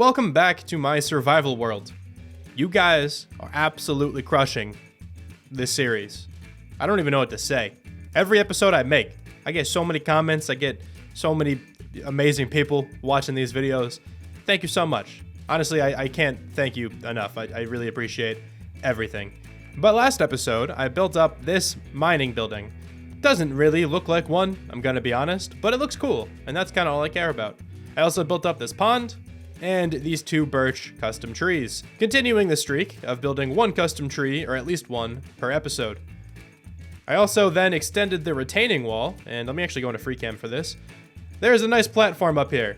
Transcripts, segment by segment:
welcome back to my survival world. You guys are absolutely crushing this series. I don't even know what to say. Every episode I make, I get so many comments, I get so many amazing people watching these videos. Thank you so much. Honestly, I can't thank you enough. I really appreciate everything. But last episode, I built up this mining building. Doesn't really look like one, I'm gonna be honest, but it looks cool, and that's kind of all I care about. I also built up this pond, and these 2 birch custom trees, continuing the streak of building 1 custom tree, or at least 1, per episode. I also then extended the retaining wall, and let me actually go into free cam for this. There's a nice platform up here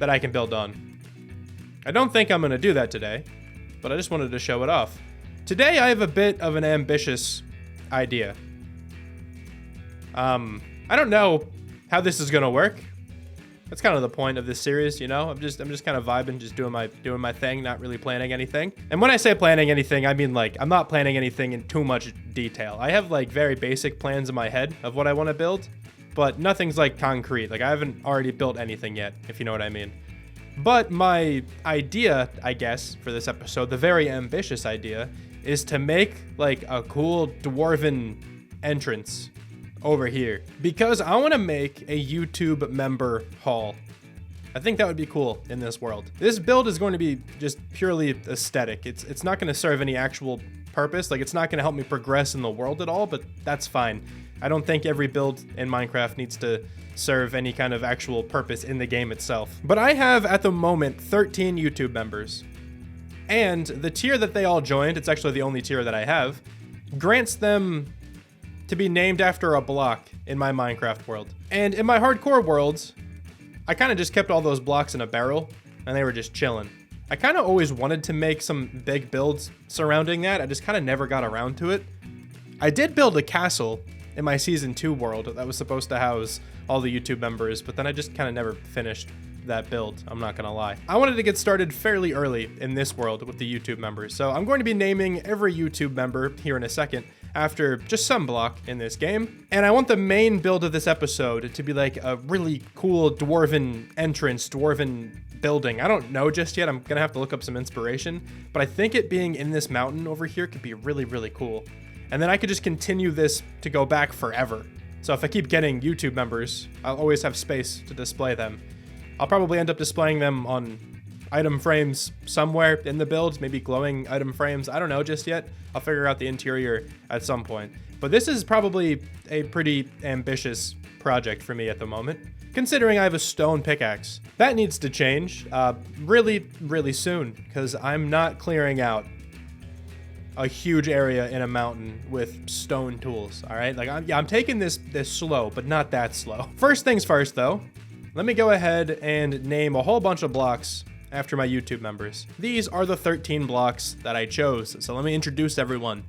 that I can build on. I don't think I'm gonna do that today, but I just wanted to show it off. Today I have a bit of an ambitious idea. I don't know how this is gonna work. That's kind of the point of this series, you know? I'm just kind of vibing, just doing my thing, not really planning anything. And when I say planning anything, I mean like I'm not planning anything in too much detail. I have like very basic plans in my head of what I want to build, but nothing's like concrete. Like I haven't already built anything yet, if you know what I mean. But my idea, I guess, for this episode, the very ambitious idea, is to make like a cool dwarven entrance over here, because I want to make a YouTube member hall. I think that would be cool in this world. This build is going to be just purely aesthetic. It's not going to serve any actual purpose. Like it's not going to help me progress in the world at all, but that's fine. I don't think every build in Minecraft needs to serve any kind of actual purpose in the game itself. But I have at the moment 13 YouTube members, and the tier that they all joined, it's actually the only tier that I have, grants them to be named after a block in my Minecraft world. And in my hardcore worlds, I kind of just kept all those blocks in a barrel and they were just chilling. I kind of always wanted to make some big builds surrounding that. I just kind of never got around to it. I did build a castle in my season 2 world that was supposed to house all the YouTube members, but then I just kind of never finished that build, I'm not gonna lie. I wanted to get started fairly early in this world with the YouTube members, so I'm going to be naming every YouTube member here in a second after just some block in this game. And I want the main build of this episode to be like a really cool dwarven entrance, dwarven building. I don't know just yet, I'm gonna have to look up some inspiration, but I think it being in this mountain over here could be really, really cool. And then I could just continue this to go back forever. So if I keep getting YouTube members, I'll always have space to display them. I'll probably end up displaying them on item frames somewhere in the build, maybe glowing item frames. I don't know just yet. I'll figure out the interior at some point. But this is probably a pretty ambitious project for me at the moment, considering I have a stone pickaxe. That needs to change really, really soon, because I'm not clearing out a huge area in a mountain with stone tools, all right? Like, I'm taking this slow, but not that slow. First things first, though. Let me go ahead and name a whole bunch of blocks after my YouTube members. These are the 13 blocks that I chose, so let me introduce everyone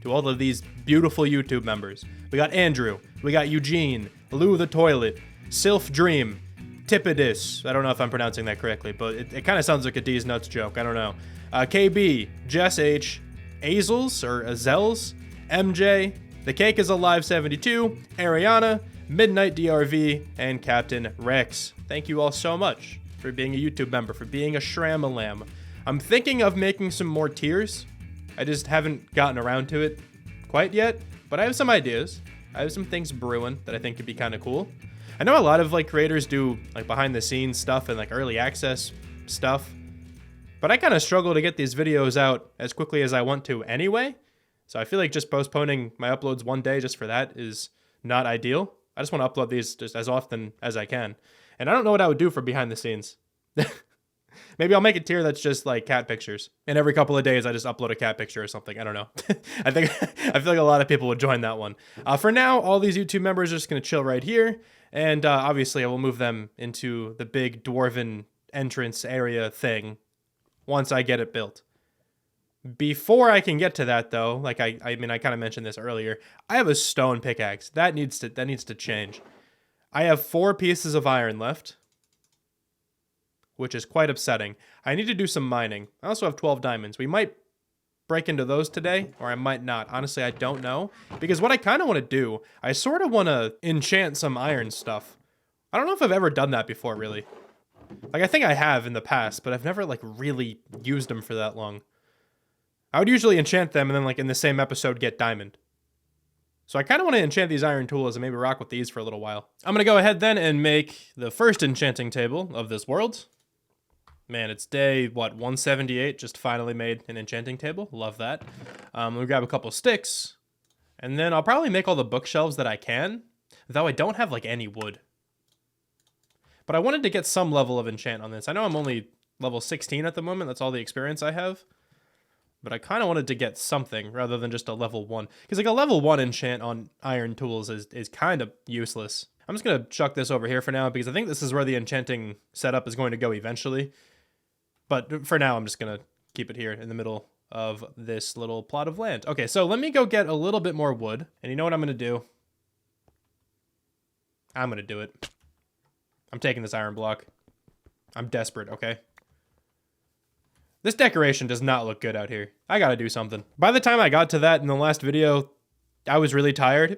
to all of these beautiful YouTube members. We got Andrew, we got Eugene, Lou the Toilet, Sylph Dream, Tipidus, I don't know if I'm pronouncing that correctly, but it kind of sounds like a D's Nuts joke, I don't know. KB, Jess H, Azels, or Azels, MJ, The Cake is Alive 72, Ariana, Midnight DRV, and Captain Rex. Thank you all so much for being a YouTube member, for being a Shram-a-lamb. I'm thinking of making some more tiers. I just haven't gotten around to it quite yet, but I have some ideas. I have some things brewing that I think could be kind of cool. I know a lot of like creators do like behind the scenes stuff and like early access stuff, but I kind of struggle to get these videos out as quickly as I want to anyway. So I feel like just postponing my uploads one day just for that is not ideal. I just want to upload these just as often as I can. And I don't know what I would do for behind the scenes. Maybe I'll make a tier that's just like cat pictures. And every couple of days I just upload a cat picture or something. I don't know. I feel like a lot of people would join that one. For now, all these YouTube members are just going to chill right here. And obviously I will move them into the big dwarven entrance area thing once I get it built. Before I can get to that, though, like I mean, I kind of mentioned this earlier, I have a stone pickaxe. That needs to change. I have 4 pieces of iron left, which is quite upsetting. I need to do some mining. I also have 12 diamonds. We might break into those today, or I might not. Honestly, I don't know. Because what I kind of want to do, I sort of want to enchant some iron stuff. I don't know if I've ever done that before, really. Like, I think I have in the past, but I've never, like, really used them for that long. I would usually enchant them and then, like, in the same episode get diamond. So I kind of want to enchant these iron tools and maybe rock with these for a little while. I'm going to go ahead then and make the first enchanting table of this world. Man, it's day, what, 178? Just finally made an enchanting table. Love that. We'll grab a couple sticks. And then I'll probably make all the bookshelves that I can. Though I don't have, like, any wood. But I wanted to get some level of enchant on this. I know I'm only level 16 at the moment. That's all the experience I have. But I kind of wanted to get something rather than just a level 1. Because, like, a level 1 enchant on iron tools is kind of useless. I'm just going to chuck this over here for now because I think this is where the enchanting setup is going to go eventually. But for now, I'm just going to keep it here in the middle of this little plot of land. Okay, so let me go get a little bit more wood. And you know what I'm going to do? I'm going to do it. I'm taking this iron block. I'm desperate, okay? This decoration does not look good out here. I got to do something. By the time I got to that in the last video, I was really tired.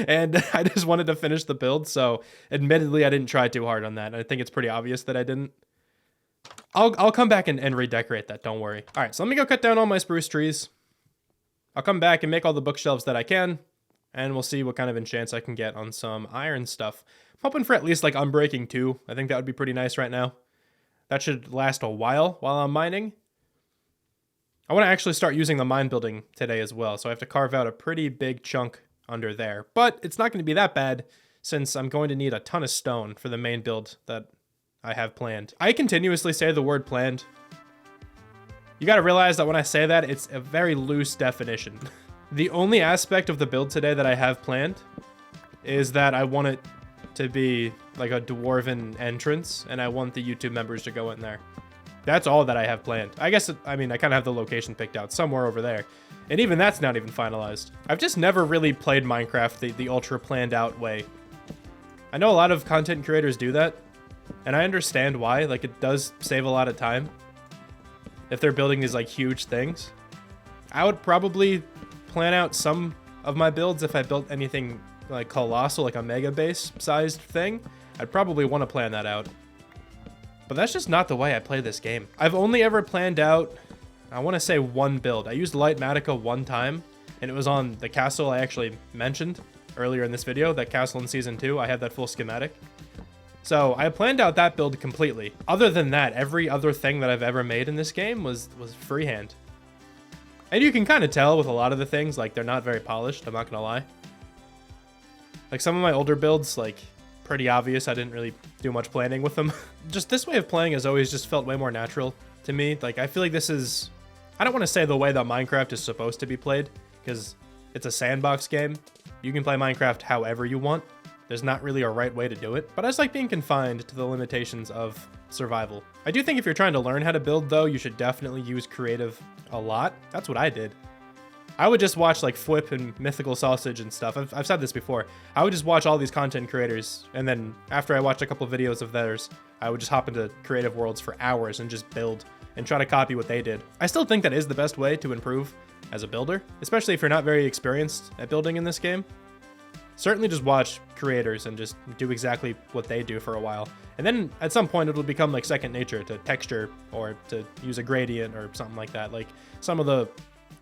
And I just wanted to finish the build. So admittedly, I didn't try too hard on that. I think it's pretty obvious that I didn't. I'll come back and redecorate that, don't worry. All right, so let me go cut down all my spruce trees. I'll come back and make all the bookshelves that I can, and we'll see what kind of enchants I can get on some iron stuff. I'm hoping for at least, like, Unbreaking 2. I think that would be pretty nice right now. That should last a while I'm mining. I want to actually start using the mine building today as well, so I have to carve out a pretty big chunk under there. But it's not going to be that bad, since I'm going to need a ton of stone for the main build that I have planned. I continuously say the word planned. You gotta realize that when I say that, it's a very loose definition. The only aspect of the build today that I have planned is that I want it to be like a dwarven entrance, and I want the YouTube members to go in there. That's all that I have planned. I guess, I mean, I kind of have the location picked out somewhere over there. And even that's not even finalized. I've just never really played Minecraft the ultra planned out way. I know a lot of content creators do that. And I understand why, like, it does save a lot of time if they're building these, like, huge things. I would probably plan out some of my builds if I built anything, like, colossal, like a mega base sized thing. I'd probably want to plan that out. But that's just not the way I play this game. I've only ever planned out, I want to say, one build. I used Light Matica one time, and it was on the castle I actually mentioned earlier in this video, that castle in Season 2. I had that full schematic. So I planned out that build completely. Other than that, every other thing that I've ever made in this game was freehand. And you can kind of tell with a lot of the things, like, they're not very polished, I'm not gonna lie. Like, some of my older builds, like, pretty obvious, I didn't really do much planning with them. Just this way of playing has always just felt way more natural to me. Like, I feel like this is, I don't want to say the way that Minecraft is supposed to be played, because it's a sandbox game. You can play Minecraft however you want. There's not really a right way to do it, but I just like being confined to the limitations of survival. I do think if you're trying to learn how to build, though, you should definitely use creative a lot. That's what I did. I would just watch, like, Flip and Mythical Sausage and stuff. I've said this before. I would just watch all these content creators, and then after I watched a couple of videos of theirs, I would just hop into creative worlds for hours and just build and try to copy what they did. I still think that is the best way to improve as a builder, especially if you're not very experienced at building in this game. Certainly just watch creators and just do exactly what they do for a while. And then at some point it'll become like second nature to texture or to use a gradient or something like that. Like some of the,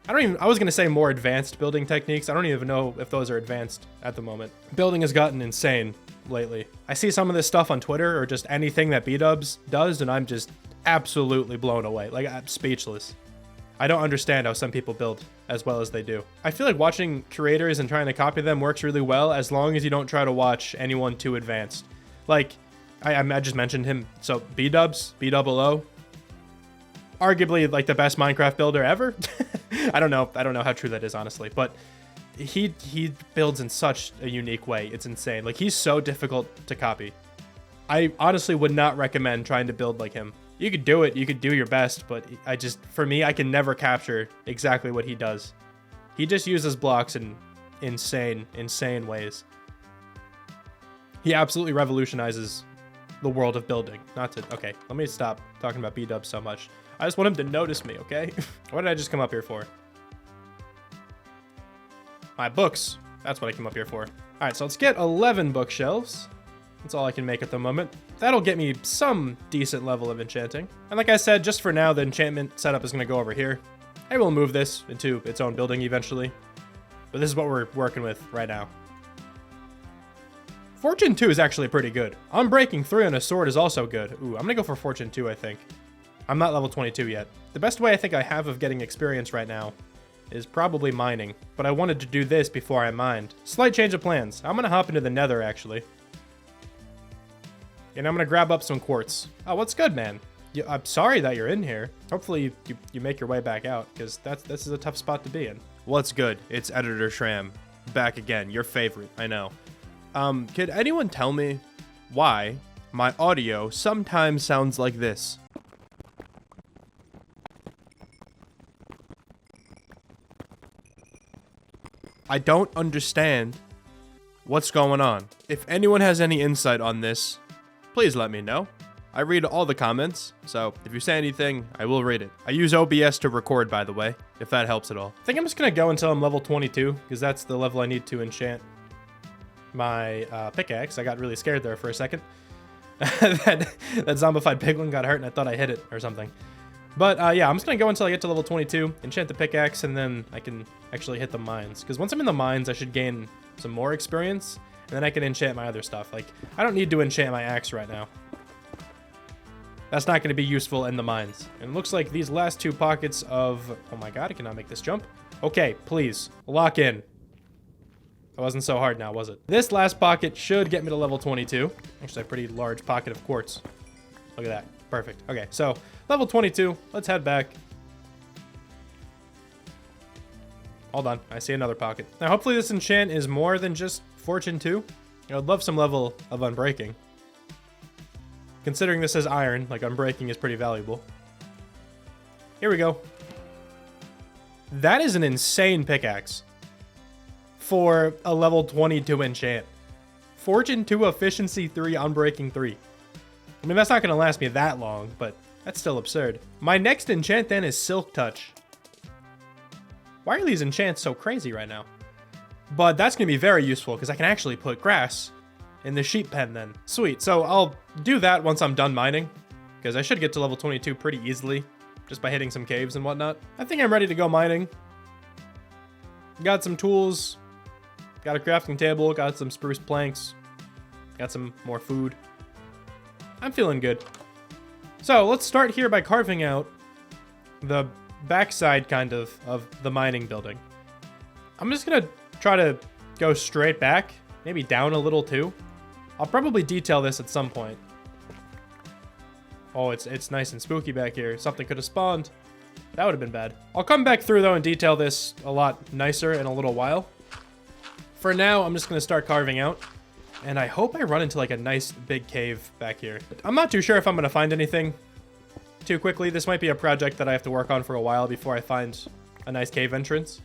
I was going to say more advanced building techniques. I don't even know if those are advanced at the moment. Building has gotten insane lately. I see some of this stuff on Twitter or just anything that B-Dubs does, and I'm just absolutely blown away. Like, I'm speechless. I don't understand how some people build as well as they do. I feel like watching creators and trying to copy them works really well as long as you don't try to watch anyone too advanced. Like, I just mentioned him. So B-Dubs, B-double-O, arguably like the best Minecraft builder ever. I don't know how true that is, honestly, but he builds in such a unique way. It's insane. Like, he's so difficult to copy. I honestly would not recommend trying to build like him. You could do it, you could do your best, but for me, I can never capture exactly what he does. He just uses blocks in insane ways. He absolutely revolutionizes the world of building. Okay, let me stop talking about B-Dubs so much. I just want him to notice me, okay? What did I just come up here for? My books. That's what I came up here for. All right, so let's get 11 bookshelves. That's all I can make at the moment. That'll get me some decent level of enchanting. And like I said, just for now, the enchantment setup is going to go over here. I will move this into its own building eventually. But this is what we're working with right now. Fortune 2 is actually pretty good. Unbreaking 3 on a sword is also good. Ooh, I'm going to go for Fortune 2, I think. I'm not level 22 yet. The best way I think I have of getting experience right now is probably mining. But I wanted to do this before I mined. Slight change of plans. I'm going to hop into the nether, actually. And I'm going to grab up some quartz. Oh, what's good, man? I'm sorry that you're in here. Hopefully you make your way back out, because this is a tough spot to be in. What's good? It's Editor Shram. Back again. Your favorite. I know. Could anyone tell me why my audio sometimes sounds like this? I don't understand what's going on. If anyone has any insight on this, please let me know. I read all the comments, so if you say anything, I will read it. I use OBS to record, by the way, if that helps at all. I think I'm just gonna go until I'm level 22, because that's the level I need to enchant my pickaxe. I got really scared there for a second. that zombified piglin got hurt and I thought I hit it or something. But yeah, I'm just gonna go until I get to level 22, enchant the pickaxe, and then I can actually hit the mines. Because once I'm in the mines, I should gain some more experience, and then I can enchant my other stuff. Like, I don't need to enchant my axe right now. That's not gonna be useful in the mines. And it looks like these last 2 pockets of... Oh my god, I cannot make this jump. Okay, please, lock in. That wasn't so hard now, was it? This last pocket should get me to level 22. Actually, a pretty large pocket of quartz. Look at that. Perfect. Okay, so level 22. Let's head back. Hold on. I see another pocket. Now, hopefully this enchant is more than just Fortune 2. I would love some level of Unbreaking. Considering this is iron, like Unbreaking is pretty valuable. Here we go. That is an insane pickaxe for a level 22 enchant. Fortune 2, Efficiency 3, Unbreaking 3. I mean, that's not going to last me that long, but that's still absurd. My next enchant then is Silk Touch. Why are these enchants so crazy right now? But that's going to be very useful because I can actually put grass in the sheep pen then. Sweet. So I'll do that once I'm done mining, because I should get to level 22 pretty easily just by hitting some caves and whatnot. I think I'm ready to go mining. Got some tools. Got a crafting table, got some spruce planks, got some more food. I'm feeling good. So let's start here by carving out the backside kind of the mining building. I'm just gonna try to go straight back, maybe down a little too. I'll probably detail this at some point. Oh, it's nice and spooky back here. Something could have spawned. That would have been bad. I'll come back through though and detail this a lot nicer in a little while. For now, I'm just going to start carving out, and I hope I run into like a nice big cave back here. I'm not too sure if I'm going to find anything too quickly. This might be a project that I have to work on for a while before I find a nice cave entrance.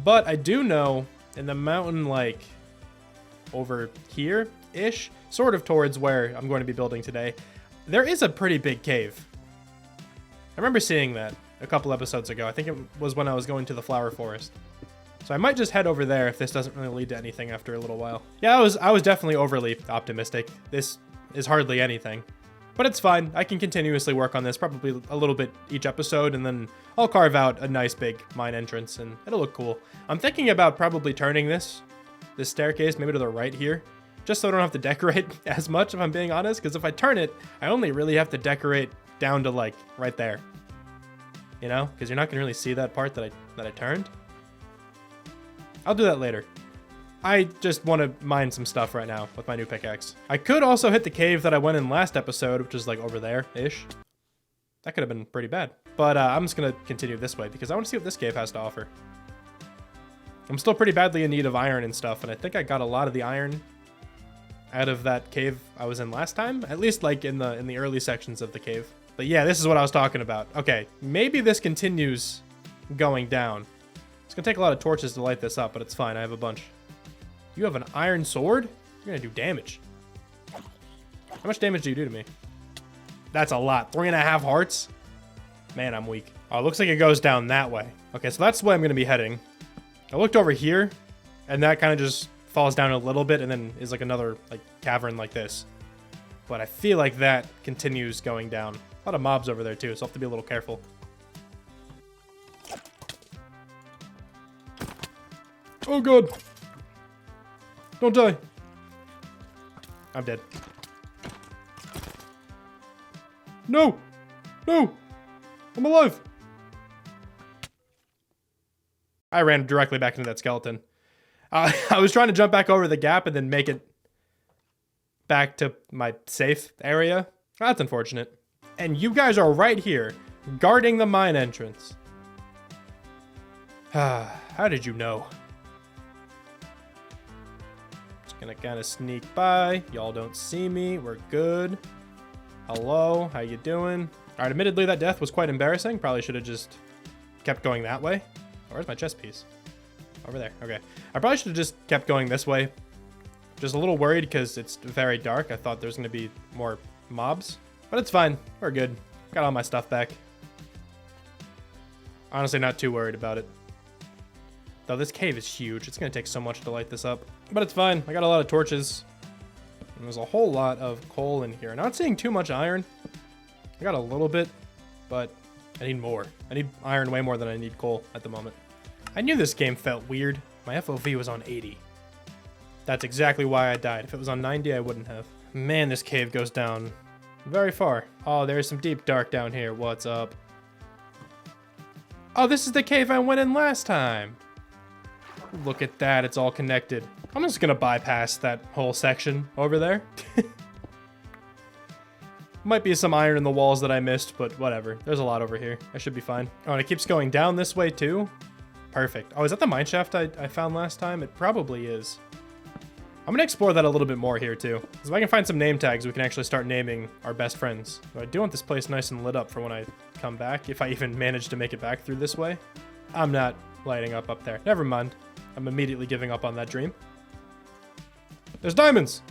But I do know in the mountain, like over here-ish, sort of towards where I'm going to be building today, there is a pretty big cave. I remember seeing that a couple episodes ago. I think it was when I was going to the flower forest. So I might just head over there if this doesn't really lead to anything after a little while. Yeah, I was definitely overly optimistic. This is hardly anything. But it's fine. I can continuously work on this, probably a little bit each episode, and then I'll carve out a nice big mine entrance, and it'll look cool. I'm thinking about probably turning this staircase maybe to the right here, just so I don't have to decorate as much, if I'm being honest, because if I turn it, I only really have to decorate down to, like, right there. You know? Because you're not going to really see that part that I turned. I'll do that later. I just want to mine some stuff right now with my new pickaxe. I could also hit the cave that I went in last episode, which is like over there-ish. That could have been pretty bad. But I'm just going to continue this way because I want to see what this cave has to offer. I'm still pretty badly in need of iron and stuff, and I think I got a lot of the iron out of that cave I was in last time. At least like in the early sections of the cave. But yeah, this is what I was talking about. Okay, maybe this continues going down. It's going to take a lot of torches to light this up, but it's fine. I have a bunch. You have an iron sword? You're going to do damage. How much damage do you do to me? That's a lot. 3.5 hearts? Man, I'm weak. Oh, it looks like it goes down that way. Okay, so that's the way I'm going to be heading. I looked over here, and that kind of just falls down a little bit and then is like another like cavern like this. But I feel like that continues going down. A lot of mobs over there too, so I'll have to be a little careful. Oh god. Don't die. I'm dead. No! No! I'm alive! I ran directly back into that skeleton. I was trying to jump back over the gap and then make it back to my safe area. That's unfortunate. And you guys are right here, guarding the mine entrance. How did you know? Just gonna kind of sneak by. Y'all don't see me. We're good. Hello, how you doing? All right, admittedly, that death was quite embarrassing. Probably should have just kept going that way. Oh, where's my chest piece? Over there. Okay. I probably should have just kept going this way. Just a little worried because it's very dark. I thought there was going to be more mobs. But it's fine. We're good. Got all my stuff back. Honestly, not too worried about it. Though this cave is huge. It's going to take so much to light this up. But it's fine. I got a lot of torches. And there's a whole lot of coal in here. Not seeing too much iron. I got a little bit, but I need more. I need iron way more than I need coal at the moment. I knew this game felt weird. My FOV was on 80. That's exactly why I died. If it was on 90, I wouldn't have. Man, this cave goes down very far. Oh, there's some deep dark down here. What's up? Oh, this is the cave I went in last time. Look at that. It's all connected. I'm just gonna bypass that whole section over there. Might be some iron in the walls that I missed, but whatever. There's a lot over here. I should be fine. Oh, and it keeps going down this way too? Perfect. Oh, is that the mine shaft I found last time? It probably is. I'm gonna explore that a little bit more here too. Because if I can find some name tags, we can actually start naming our best friends. But I do want this place nice and lit up for when I come back, if I even manage to make it back through this way. I'm not lighting up there. Never mind. I'm immediately giving up on that dream. There's diamonds!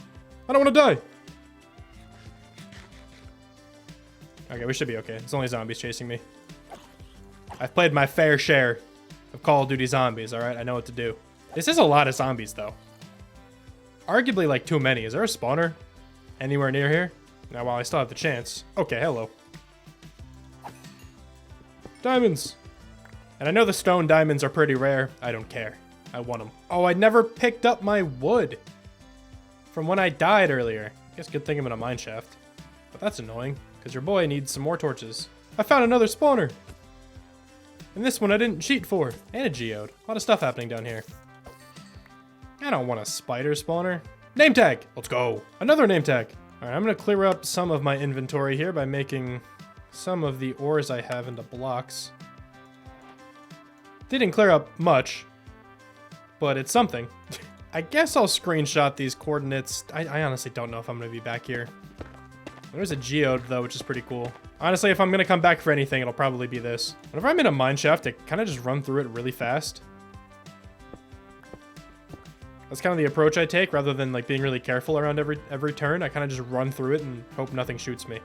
I don't want to die! Okay, we should be okay. It's only zombies chasing me. I've played my fair share of Call of Duty Zombies, alright? I know what to do. This is a lot of zombies, though. Arguably, like, too many. Is there a spawner anywhere near here? Now, while I still have the chance. Okay, hello. Diamonds! And I know the stone diamonds are pretty rare. I don't care. I want them. Oh, I never picked up my wood from when I died earlier. I guess good thing I'm in a mine shaft. But that's annoying, because your boy needs some more torches. I found another spawner! And this one I didn't cheat for. And a geode. A lot of stuff happening down here. I don't want a spider spawner. Name tag! Let's go! Another name tag! Alright, I'm going to clear up some of my inventory here by making some of the ores I have into blocks. Didn't clear up much, but it's something. I guess I'll screenshot these coordinates. I honestly don't know if I'm going to be back here. There's a geode, though, which is pretty cool. Honestly, if I'm going to come back for anything, it'll probably be this. Whenever I'm in a mine shaft, I kind of just run through it really fast. That's kind of the approach I take, rather than like being really careful around every turn. I kind of just run through it and hope nothing shoots me.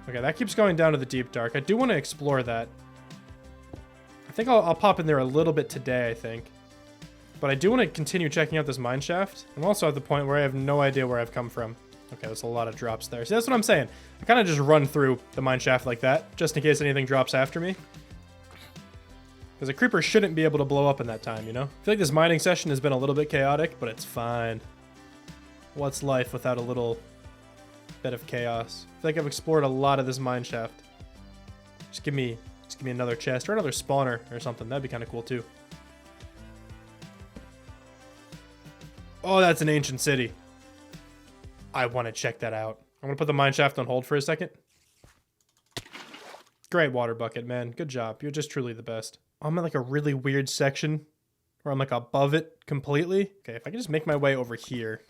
Okay, that keeps going down to the deep dark. I do want to explore that. I think I'll pop in there a little bit today, I think. But I do want to continue checking out this mine shaft. I'm also at the point where I have no idea where I've come from. Okay, there's a lot of drops there. See, that's what I'm saying. I kind of just run through the mine shaft like that, just in case anything drops after me. Because a creeper shouldn't be able to blow up in that time, you know? I feel like this mining session has been a little bit chaotic, but it's fine. What's life without a little bit of chaos? I feel like I've explored a lot of this mine shaft. Just give me another chest or another spawner or something. That'd be kind of cool too. Oh, that's an ancient city. I want to check that out. I'm going to put the mine shaft on hold for a second. Great water bucket, man. Good job. You're just truly the best. I'm in like a really weird section where I'm like above it completely. Okay, if I can just make my way over here,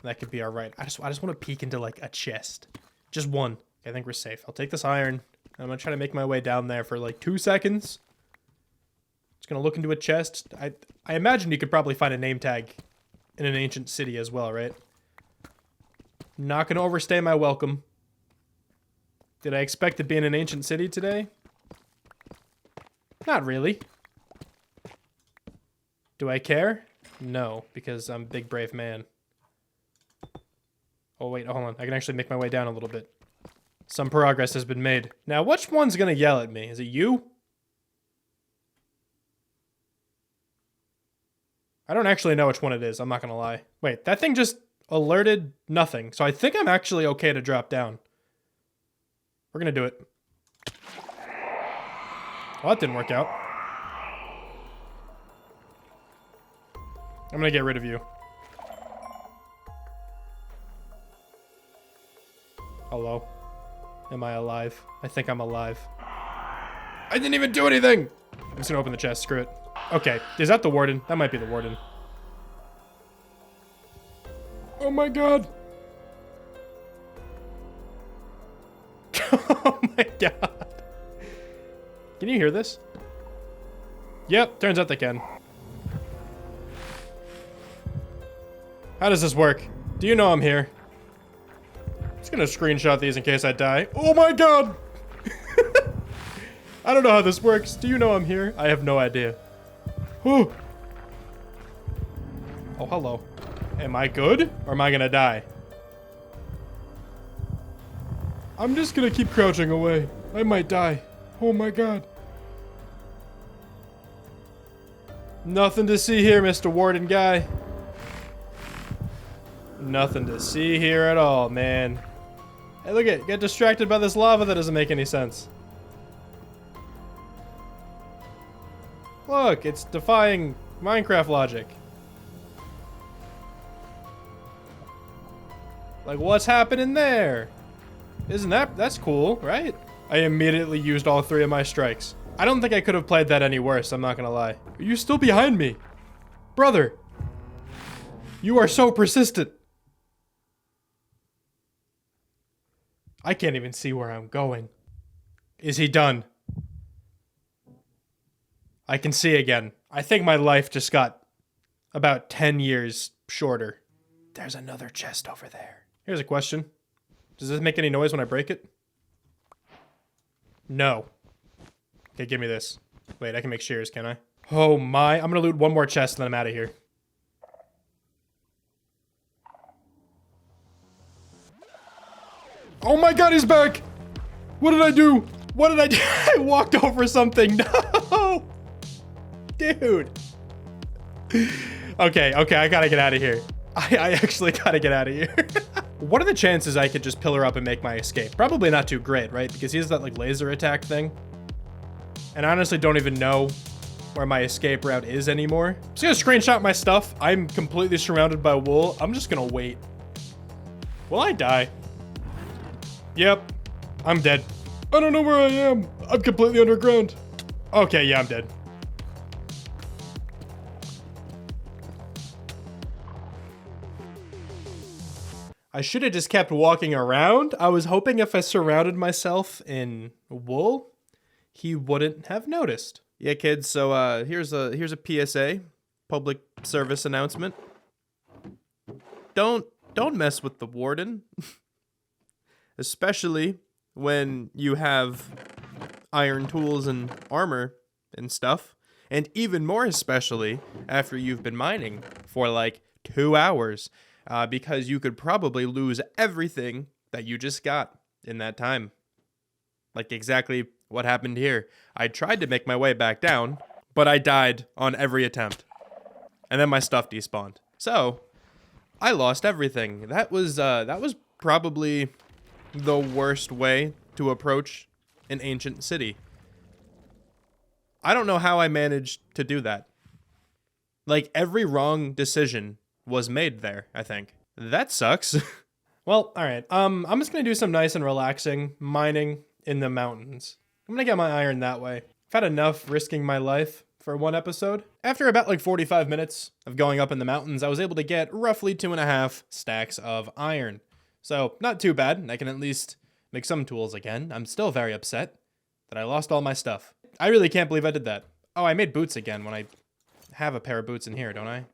that could be all right. I just want to peek into like a chest. Just one. Okay, I think we're safe. I'll take this iron. I'm going to try to make my way down there for like 2 seconds. Just going to look into a chest. I imagine you could probably find a name tag in an ancient city as well, right? Not going to overstay my welcome. Did I expect to be in an ancient city today? Not really. Do I care? No, because I'm a big, brave man. Oh, wait, hold on. I can actually make my way down a little bit. Some progress has been made. Now, which one's gonna yell at me? Is it you? I don't actually know which one it is, I'm not gonna lie. Wait, that thing just alerted nothing, so I think I'm actually okay to drop down. We're gonna do it. Well, that didn't work out. I'm gonna get rid of you. Hello? Am I alive? I think I'm alive. I didn't even do anything! I'm just gonna open the chest, screw it. Okay, is that the warden? That might be the warden. Oh my god! Oh my god. Can you hear this? Yep, turns out they can. How does this work? Do you know I'm here? I'm just gonna screenshot these in case I die. Oh my god! I don't know how this works. Do you know I'm here? I have no idea. Whew. Oh, hello. Am I good? Or am I gonna die? I'm just gonna keep crouching away. I might die. Oh my god. Nothing to see here, Mr. Warden guy. Nothing to see here at all, man. Hey, look at it. Get distracted by this lava that doesn't make any sense. Look, it's defying Minecraft logic. Like, what's happening there? Isn't that's cool, right? I immediately used all 3 of my strikes. I don't think I could have played that any worse, I'm not gonna lie. Are you still behind me? Brother! You are so persistent! I can't even see where I'm going. Is he done? I can see again. I think my life just got about 10 years shorter. There's another chest over there. Here's a question. Does this make any noise when I break it? No. Okay, give me this. Wait, I can make shears, can I? Oh my, I'm gonna loot one more chest and then I'm out of here. Oh my god, he's back! What did I do? What did I do? I walked over something. No! Dude. Okay, I gotta get out of here. I actually gotta get out of here. What are the chances I could just pillar up and make my escape? Probably not too great, right? Because he has that like laser attack thing. And I honestly don't even know where my escape route is anymore. I'm just gonna screenshot my stuff. I'm completely surrounded by wool. I'm just gonna wait. Will I die? Yep, I'm dead. I don't know where I am. I'm completely underground. Okay, yeah, I'm dead. I should have just kept walking around. I was hoping if I surrounded myself in wool, he wouldn't have noticed. Yeah, kids, so here's a PSA, public service announcement. Don't mess with the warden. Especially when you have iron tools and armor and stuff. And even more especially after you've been mining for like 2 hours. Because you could probably lose everything that you just got in that time. Like exactly what happened here. I tried to make my way back down, but I died on every attempt. And then my stuff despawned. So, I lost everything. That was probably the worst way to approach an ancient city. I don't know how I managed to do that. Like, every wrong decision was made there, I think. That sucks. Well, alright. I'm just gonna do some nice and relaxing mining in the mountains. I'm gonna get my iron that way. I've had enough risking my life for one episode. After about like 45 minutes of going up in the mountains, I was able to get roughly 2.5 stacks of iron. So, not too bad. I can at least make some tools again. I'm still very upset that I lost all my stuff. I really can't believe I did that. Oh, I made boots again when I have a pair of boots in here, don't I?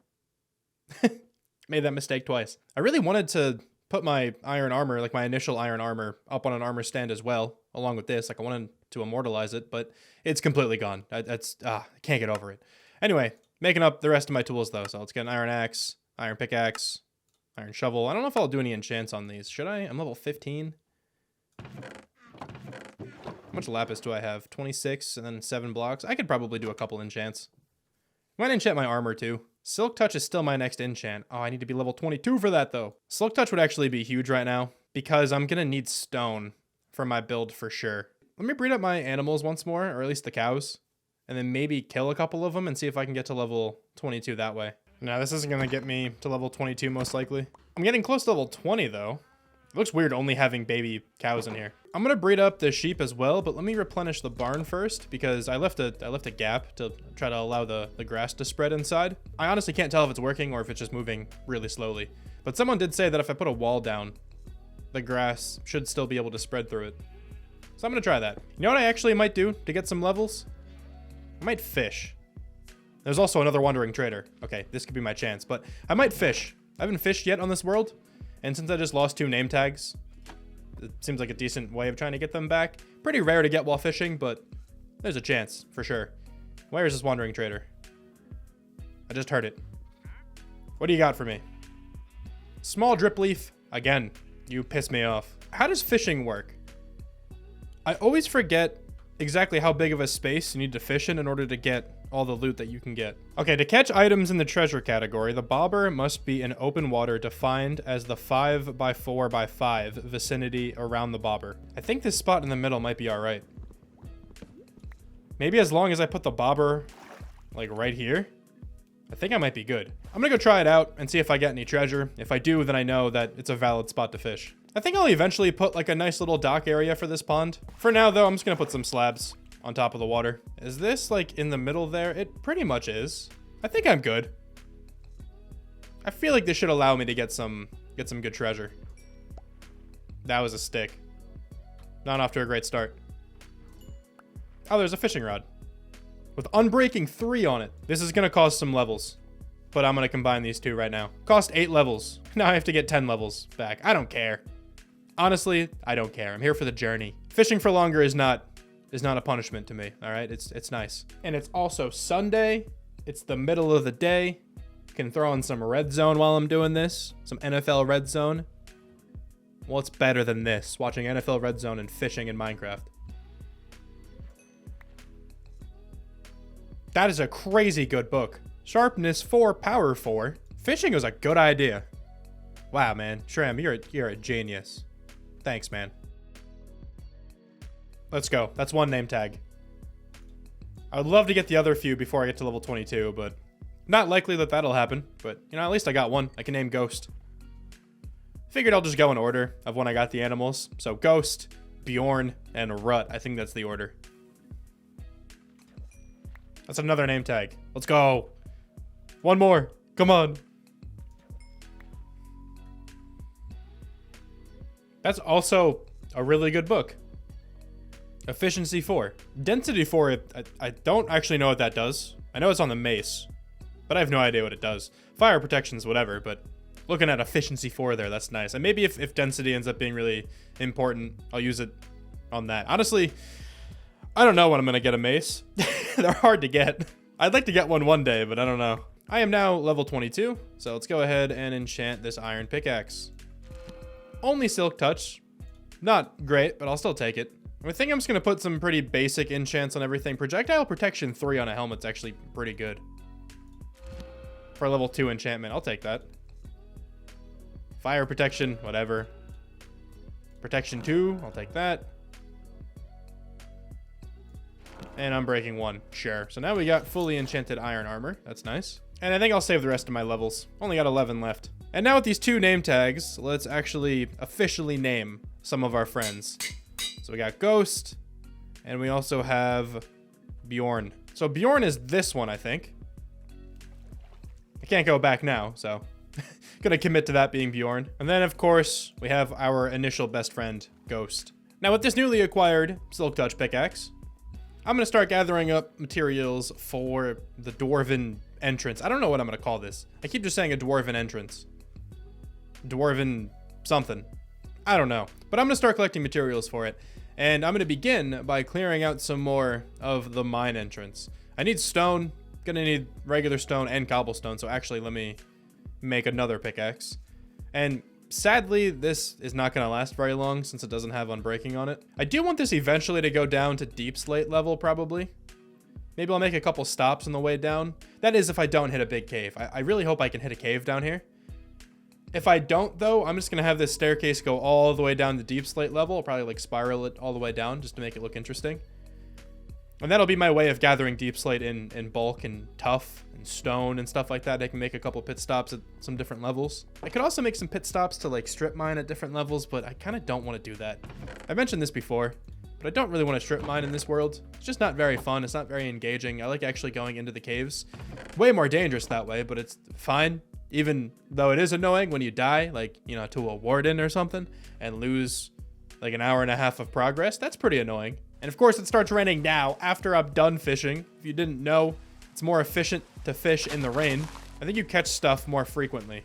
Made that mistake twice. I really wanted to put my iron armor, like my initial iron armor, up on an armor stand as well, along with this. Like I wanted to immortalize it, but it's completely gone. I can't get over it. Anyway, Making up the rest of my tools though. So let's get an iron axe, iron pickaxe, iron shovel. I don't know if I'll do any enchants on these. Should I? I'm level 15. How much lapis do I have? 26 and then 7 blocks. I could probably do a couple enchants. Might enchant my armor too. Silk touch is still my next enchant. Oh, I need to be level 22 for that though. Silk touch would actually be huge right now because I'm gonna need stone for my build for sure. Let me breed up my animals once more, or at least the cows, and then maybe kill a couple of them and see if I can get to level 22 that way. No, this isn't gonna get me to level 22 most likely. I'm getting close to level 20 though. It looks weird only having baby cows in here. I'm gonna breed up the sheep as well, but let me replenish the barn first because I left a gap to try to allow the grass to spread inside. I honestly can't tell if it's working or if it's just moving really slowly. But someone did say that if I put a wall down, the grass should still be able to spread through it. So I'm gonna try that. You know what I actually might do to get some levels? I might fish. There's also another wandering trader. Okay, this could be my chance, but I might fish. I haven't fished yet on this world. And since I just lost 2 name tags, it seems like a decent way of trying to get them back. Pretty rare to get while fishing, but there's a chance, for sure. Where is this wandering trader? I just heard it. What do you got for me? Small drip leaf. Again, you piss me off. How does fishing work? I always forget exactly how big of a space you need to fish in order to get all the loot that you can get. Okay, to catch items in the treasure category, the bobber must be in open water defined as the 5x4x5 vicinity around the bobber. I think this spot in the middle might be all right. Maybe as long as I put the bobber like right here, I think I might be good. I'm gonna go try it out and see if I get any treasure. If I do, then I know that it's a valid spot to fish. I think I'll eventually put like a nice little dock area for this pond. For now though, I'm just gonna put some slabs on top of the water. Is this like in the middle there? It pretty much is. I think I'm good. I feel like this should allow me to get some good treasure. That was a stick. Not off to a great start. Oh, there's a fishing rod with Unbreaking 3 on it. This is gonna cost some levels, but I'm gonna combine these two right now. Cost 8 levels. Now I have to get 10 levels back. I don't care. Honestly, I don't care. I'm here for the journey. Fishing for longer is not a punishment to me. All right, it's nice. And it's also Sunday. It's the middle of the day. Can throw in some red zone while I'm doing this. Some NFL red zone. What's better than this? Watching NFL red zone and fishing in Minecraft. That is a crazy good book. Sharpness 4, power 4. Fishing was a good idea. Wow, man. Shram, you're a genius. Thanks, man. Let's go. That's 1 name tag. I would love to get the other few before I get to level 22, but not likely that that'll happen. But, you know, at least I got 1. I can name Ghost. Figured I'll just go in order of when I got the animals. So Ghost, Bjorn, and Rut. I think that's the order. That's another name tag. Let's go. 1 more. Come on. That's also a really good book. Efficiency 4. Density 4, I don't actually know what that does. I know it's on the mace, but I have no idea what it does. Fire protection's whatever, but looking at efficiency 4 there, that's nice. And maybe if density ends up being really important, I'll use it on that. Honestly, I don't know when I'm gonna get a mace. They're hard to get. I'd like to get one day, but I don't know. I am now level 22, so let's go ahead and enchant this iron pickaxe. Only silk touch. Not great, but I'll still take it. I think I'm just going to put some pretty basic enchants on everything. Projectile protection 3 on a helmet's actually pretty good. For a level 2 enchantment, I'll take that. Fire protection, whatever. Protection 2, I'll take that. And Unbreaking 1, sure. So now we got fully enchanted iron armor. That's nice. And I think I'll save the rest of my levels. Only got 11 left. And now with these 2 name tags, let's actually officially name some of our friends. So we got Ghost, and we also have Bjorn. So Bjorn is this one, I think. I can't go back now, so gonna commit to that being Bjorn. And then, of course, we have our initial best friend, Ghost. Now, with this newly acquired Silk Touch pickaxe, I'm gonna start gathering up materials for the Dwarven entrance. I don't know what I'm gonna call this. I keep just saying a Dwarven entrance. Dwarven something. I don't know. But I'm gonna start collecting materials for it. And I'm gonna begin by clearing out some more of the mine entrance. I need stone gonna need regular stone and cobblestone. So actually, let me make another pickaxe. And sadly, this is not gonna last very long since it doesn't have unbreaking on it. I do want this eventually to go down to deep slate level, probably. Maybe I'll make a couple stops on the way down. That is if I don't hit a big cave. I really hope I can hit a cave down here. If I don't, though, I'm just going to have this staircase go all the way down to deep slate level. I'll probably like spiral it all the way down just to make it look interesting. And that'll be my way of gathering deep slate in bulk and tough and stone and stuff like that. I can make a couple pit stops at some different levels. I could also make some pit stops to like strip mine at different levels, but I kind of don't want to do that. I mentioned this before, but I don't really want to strip mine in this world. It's just not very fun. It's not very engaging. I like actually going into the caves. Way more dangerous that way, but it's fine. Even though it is annoying when you die, like, you know, to a warden or something and lose like an hour and a half of progress. That's pretty annoying. And of course, it starts raining now after I'm done fishing. If you didn't know, it's more efficient to fish in the rain. I think you catch stuff more frequently. I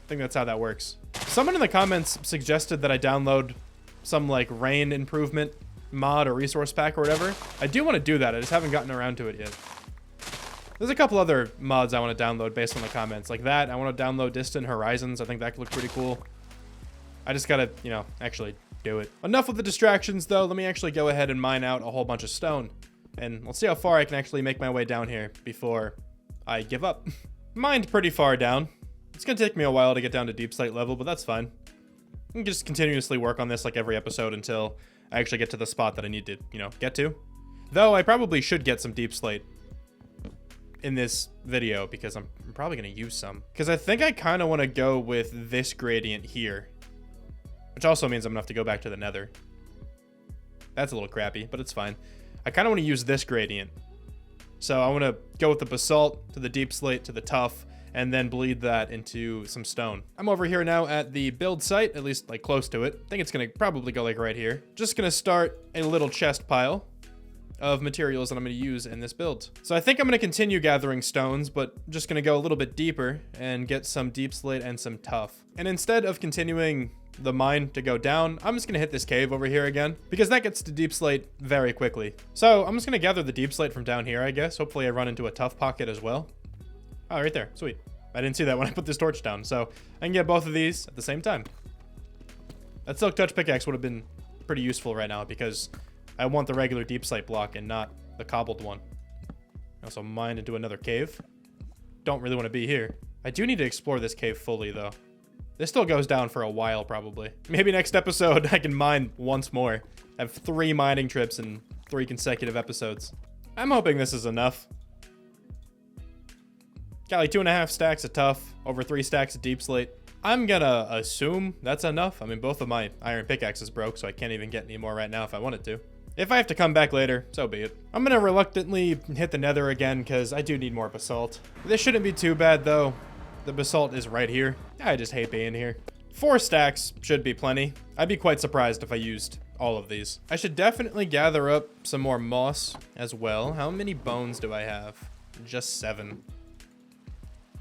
think that's how that works. Someone in the comments suggested that I download some like rain improvement mod or resource pack or whatever. I do want to do that. I just haven't gotten around to it yet. There's a couple other mods I want to download based on the comments. Like that, I want to download Distant Horizons. I think that could look pretty cool. I just gotta, you know, actually do it. Enough with the distractions, though. Let me actually go ahead and mine out a whole bunch of stone. And let's see how far I can actually make my way down here before I give up. Mined pretty far down. It's gonna take me a while to get down to deep slate level, but that's fine. I can just continuously work on this like every episode until I actually get to the spot that I need to, you know, get to. Though I probably should get some deep slate in this video because I'm probably gonna use some. Because I think I kind of want to go with this gradient here. Which also means I'm gonna have to go back to the nether. That's a little crappy, but it's fine. I kind of want to use this gradient. So I want to go with the basalt to the deep slate to the tough and then bleed that into some stone. I'm over here now at the build site, at least like close to it. I think it's gonna probably go like right here. Just gonna start a little chest pile of materials that I'm gonna use in this build. So I think I'm gonna continue gathering stones, but just gonna go a little bit deeper and get some deep slate and some tough. And instead of continuing the mine to go down, I'm just gonna hit this cave over here again because that gets to deep slate very quickly. So I'm just gonna gather the deep slate from down here, I guess. Hopefully I run into a tough pocket as well. Oh, right there, sweet. I didn't see that when I put this torch down, so I can get both of these at the same time. That silk touch pickaxe would have been pretty useful right now because I want the regular deep slate block and not the cobbled one. I also mine into another cave. Don't really want to be here. I do need to explore this cave fully though. This still goes down for a while, probably. Maybe next episode I can mine once more. I have 3 mining trips in 3 consecutive episodes. I'm hoping this is enough. Got like 2.5 stacks of tough, over 3 stacks of deep slate. I'm gonna assume that's enough. I mean, both of my iron pickaxes broke, so I can't even get any more right now if I wanted to. If I have to come back later, so be it. I'm gonna reluctantly hit the nether again, because I do need more basalt. This shouldn't be too bad, though. The basalt is right here. I just hate being here. 4 stacks should be plenty. I'd be quite surprised if I used all of these. I should definitely gather up some more moss as well. How many bones do I have? Just 7.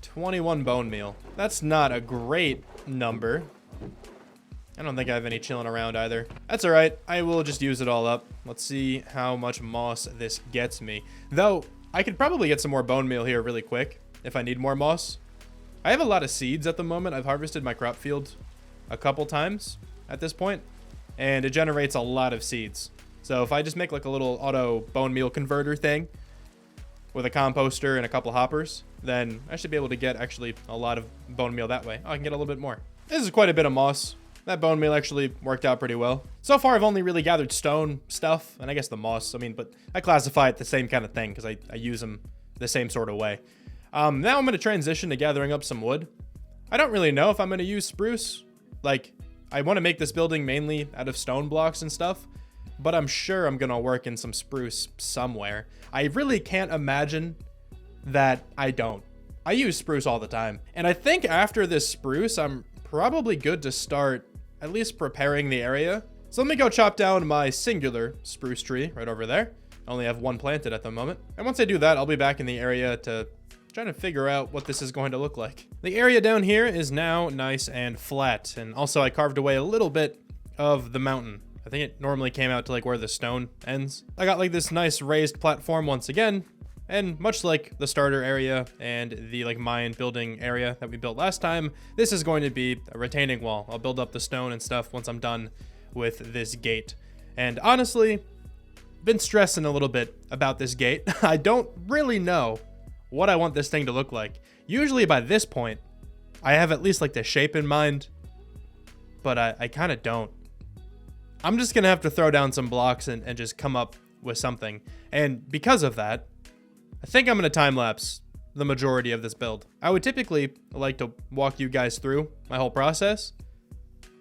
21 bone meal. That's not a great number. I don't think I have any chilling around either. That's all right. I will just use it all up. Let's see how much moss this gets me. Though, I could probably get some more bone meal here really quick if I need more moss. I have a lot of seeds at the moment. I've harvested my crop field a couple times at this point, and it generates a lot of seeds. So if I just make like a little auto bone meal converter thing with a composter and a couple hoppers, then I should be able to get actually a lot of bone meal that way. Oh, I can get a little bit more. This is quite a bit of moss. That bone meal actually worked out pretty well. So far, I've only really gathered stone stuff, and I guess the moss. I mean, but I classify it the same kind of thing because I use them the same sort of way. Now I'm going to transition to gathering up some wood. I don't really know if I'm going to use spruce. Like, I want to make this building mainly out of stone blocks and stuff, but I'm sure I'm going to work in some spruce somewhere. I really can't imagine that I don't. I use spruce all the time. And I think after this spruce, I'm probably good to start at least preparing the area. So let me go chop down my singular spruce tree right over there. I only have 1 planted at the moment. And once I do that, I'll be back in the area to trying to figure out what this is going to look like. The area down here is now nice and flat. And also I carved away a little bit of the mountain. I think it normally came out to like where the stone ends. I got like this nice raised platform once again. And much like the starter area and the like mine building area that we built last time, this is going to be a retaining wall. I'll build up the stone and stuff once I'm done with this gate. And honestly, been stressing a little bit about this gate. I don't really know what I want this thing to look like. Usually by this point, I have at least like the shape in mind, but I kind of don't. I'm just gonna have to throw down some blocks and just come up with something. And because of that, I think I'm gonna time lapse the majority of this build. I would typically like to walk you guys through my whole process.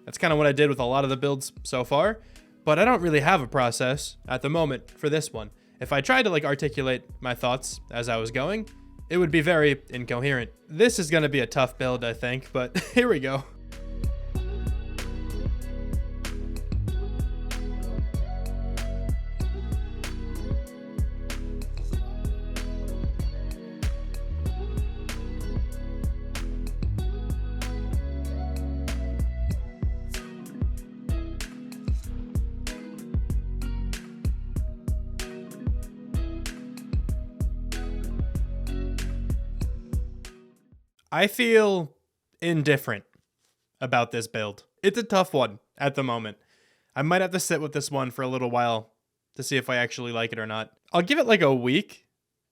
That's kind of what I did with a lot of the builds so far, but I don't really have a process at the moment for this one. If I tried to like articulate my thoughts as I was going, it would be very incoherent. This is gonna be a tough build, I think, but here we go. I feel indifferent about this build. It's a tough one at the moment. I might have to sit with this one for a little while to see if I actually like it or not. I'll give it like a week,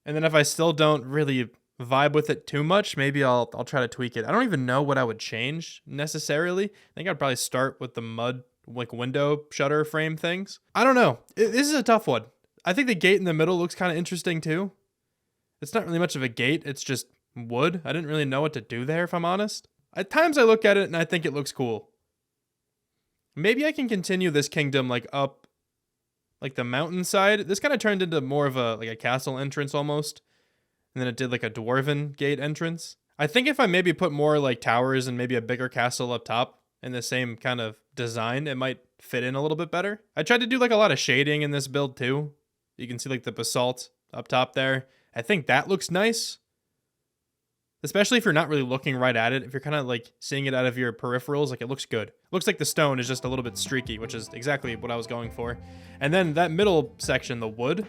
and then if I still don't really vibe with it too much, maybe I'll try to tweak it. I don't even know what I would change necessarily. I think I'd probably start with the mud like window shutter frame things. I don't know. This is a tough one. I think the gate in the middle looks kind of interesting too. It's not really much of a gate. It's just wood. I didn't really know what to do there, if I'm honest. At times I look at it and I think it looks cool. Maybe I can continue this kingdom like up like the mountainside. This kind of turned into more of a like a castle entrance almost. And then it did like a dwarven gate entrance. I think if I maybe put more like towers and maybe a bigger castle up top in the same kind of design, it might fit in a little bit better. I tried to do like a lot of shading in this build too. You can see like the basalt up top there. I think that looks nice. Especially if you're not really looking right at it. If you're kind of like seeing it out of your peripherals, like it looks good. Looks like the stone is just a little bit streaky, which is exactly what I was going for. And then that middle section, the wood,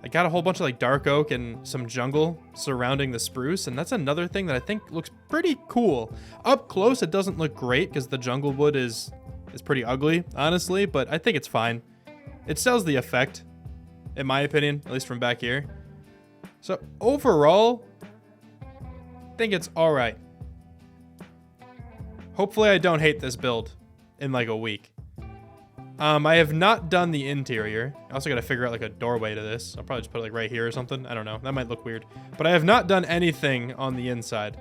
I got a whole bunch of like dark oak and some jungle surrounding the spruce. And that's another thing that I think looks pretty cool. Up close, it doesn't look great because the jungle wood is pretty ugly, honestly, but I think it's fine. It sells the effect, in my opinion, at least from back here. So overall, I think it's all right. Hopefully I don't hate this build in like a week. I have not done the interior. I also got to figure out like a doorway to this. I'll probably just put it like right here or something. I don't know. That might look weird. But I have not done anything on the inside.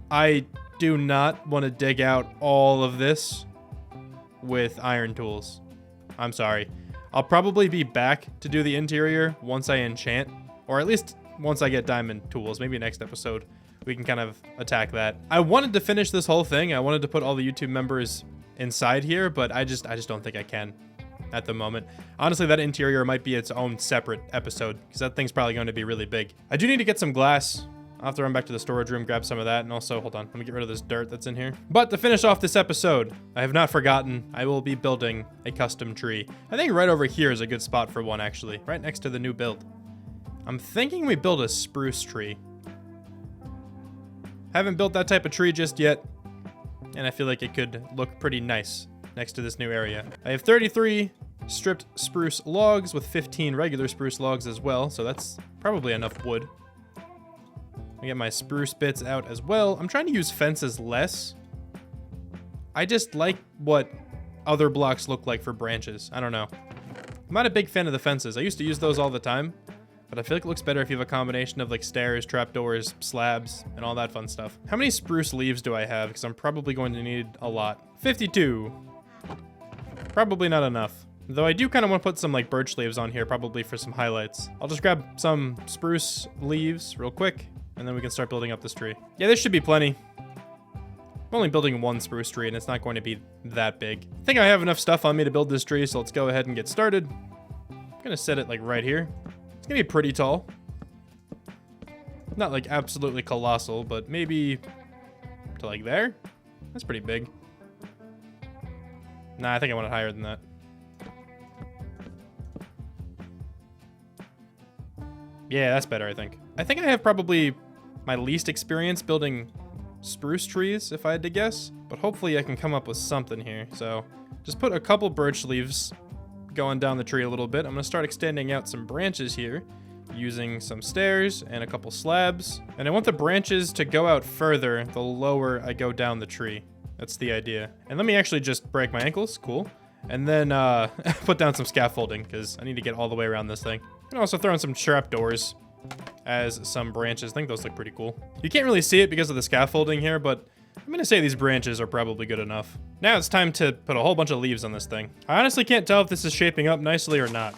I do not want to dig out all of this with iron tools. I'm sorry. I'll probably be back to do the interior once I enchant, or at least once I get diamond tools. Maybe next episode we can kind of attack that. I wanted to finish this whole thing. I wanted to put all the YouTube members inside here, but I just don't think I can at the moment. Honestly, that interior might be its own separate episode because that thing's probably going to be really big. I do need to get some glass. I'll have to run back to the storage room, grab some of that, and also, hold on, let me get rid of this dirt that's in here. But to finish off this episode, I have not forgotten, I will be building a custom tree. I think right over here is a good spot for one, actually, right next to the new build. I'm thinking we build a spruce tree. Haven't built that type of tree just yet, and I feel like it could look pretty nice next to this new area. I have 33 stripped spruce logs with 15 regular spruce logs as well, so that's probably enough wood. I get my spruce bits out as well. I'm trying to use fences less. I just like what other blocks look like for branches. I don't know. I'm not a big fan of the fences. I used to use those all the time, but I feel like it looks better if you have a combination of like stairs, trapdoors, slabs, and all that fun stuff. How many spruce leaves do I have? Because I'm probably going to need a lot. 52. Probably not enough. Though I do kind of want to put some like birch leaves on here, probably for some highlights. I'll just grab some spruce leaves real quick, and then we can start building up this tree. Yeah, this should be plenty. I'm only building one spruce tree, and it's not going to be that big. I think I have enough stuff on me to build this tree, so let's go ahead and get started. I'm gonna set it like right here. It's gonna be pretty tall. Not like absolutely colossal, but maybe to like there. That's pretty big. Nah, I think I want it higher than that. Yeah, that's better, I think. I think I have probably my least experience building spruce trees, if I had to guess. But hopefully I can come up with something here. So just put a couple birch leaves going down the tree a little bit. I'm gonna start extending out some branches here using some stairs and a couple slabs. And I want the branches to go out further the lower I go down the tree. That's the idea. And let me actually just break my ankles. Cool. And then put down some scaffolding because I need to get all the way around this thing. And also throw in some trapdoors as some branches. I think those look pretty cool. You can't really see it because of the scaffolding here, but I'm gonna say these branches are probably good enough. Now it's time to put a whole bunch of leaves on this thing. I honestly can't tell if this is shaping up nicely or not.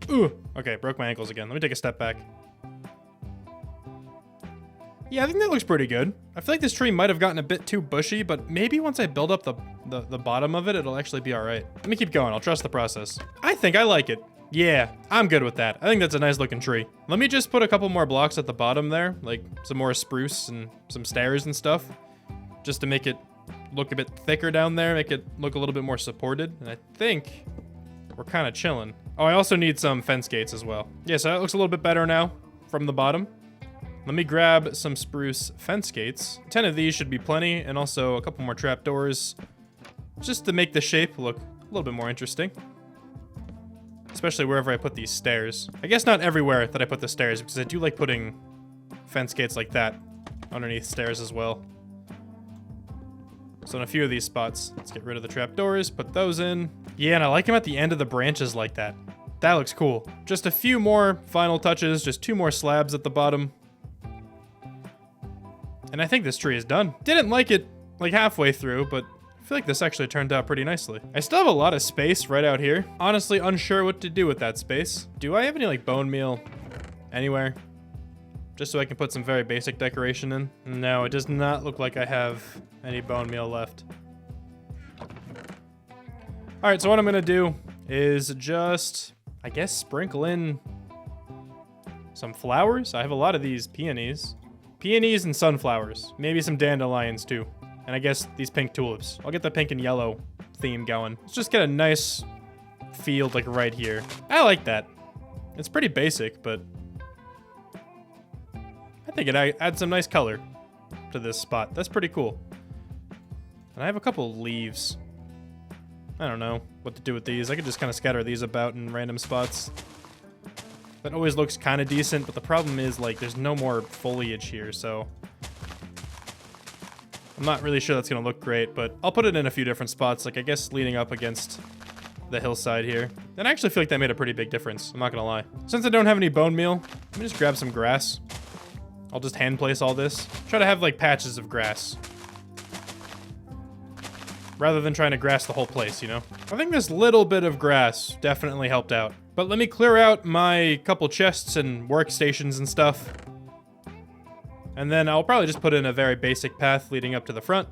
Ooh, okay, broke my ankles again. Let me take a step back. Yeah, I think that looks pretty good. I feel like this tree might have gotten a bit too bushy, but maybe once I build up the bottom of it, it'll actually be all right. Let me keep going. I'll trust the process. I think I like it. Yeah, I'm good with that. I think that's a nice looking tree. Let me just put a couple more blocks at the bottom there, like some more spruce and some stairs and stuff, just to make it look a bit thicker down there, make it look a little bit more supported. And I think we're kind of chilling. Oh, I also need some fence gates as well. Yeah, so that looks a little bit better now from the bottom. Let me grab some spruce fence gates. 10 of these should be plenty, and also a couple more trapdoors, just to make the shape look a little bit more interesting. Especially wherever I put these stairs. I guess not everywhere that I put the stairs, because I do like putting fence gates like that underneath stairs as well. So in a few of these spots, let's get rid of the trapdoors, put those in. Yeah, and I like them at the end of the branches like that. That looks cool. Just a few more final touches, just 2 more slabs at the bottom. And I think this tree is done. Didn't like it like halfway through, but I feel like this actually turned out pretty nicely. I still have a lot of space right out here. Honestly, unsure what to do with that space. Do I have any like bone meal anywhere? Just so I can put some very basic decoration in? No, it does not look like I have any bone meal left. All right, so what I'm gonna do is just, I guess, sprinkle in some flowers. I have a lot of these peonies. Peonies and sunflowers. Maybe some dandelions too. And I guess these pink tulips. I'll get the pink and yellow theme going. Let's just get a nice field like right here. I like that. It's pretty basic, but I think it adds some nice color to this spot. That's pretty cool. And I have a couple leaves. I don't know what to do with these. I could just kind of scatter these about in random spots. That always looks kind of decent, but the problem is, like, there's no more foliage here, so I'm not really sure that's going to look great, but I'll put it in a few different spots, like, I guess leaning up against the hillside here. And I actually feel like that made a pretty big difference, I'm not going to lie. Since I don't have any bone meal, let me just grab some grass. I'll just hand place all this. Try to have, like, patches of grass, rather than trying to grass the whole place, you know? I think this little bit of grass definitely helped out. But let me clear out my couple chests and workstations and stuff. And then I'll probably just put in a very basic path leading up to the front.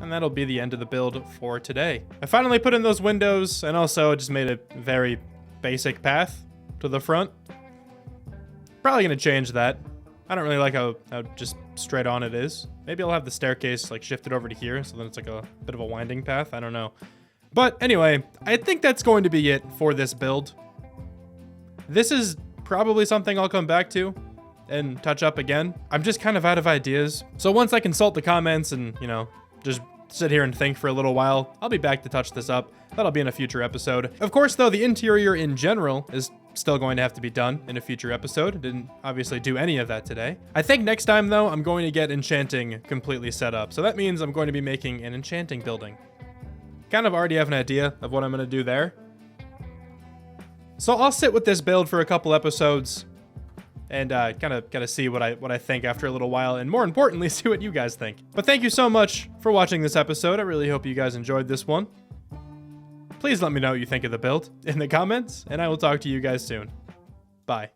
And that'll be the end of the build for today. I finally put in those windows and also just made a very basic path to the front. Probably gonna change that. I don't really like how just straight on it is. Maybe I'll have the staircase like shifted over to here so then it's like a bit of a winding path. I don't know. But anyway, I think that's going to be it for this build. This is probably something I'll come back to and touch up again. I'm just kind of out of ideas. So once I consult the comments and, you know, just sit here and think for a little while, I'll be back to touch this up. That'll be in a future episode. Of course, though, the interior in general is still going to have to be done in a future episode. Didn't obviously do any of that today. I think next time, though, I'm going to get enchanting completely set up. So that means I'm going to be making an enchanting building. Kind of already have an idea of what I'm going to do there. So I'll sit with this build for a couple episodes and kind of see what I think after a little while, and more importantly, see what you guys think. But thank you so much for watching this episode. I really hope you guys enjoyed this one. Please let me know what you think of the build in the comments, and I will talk to you guys soon. Bye.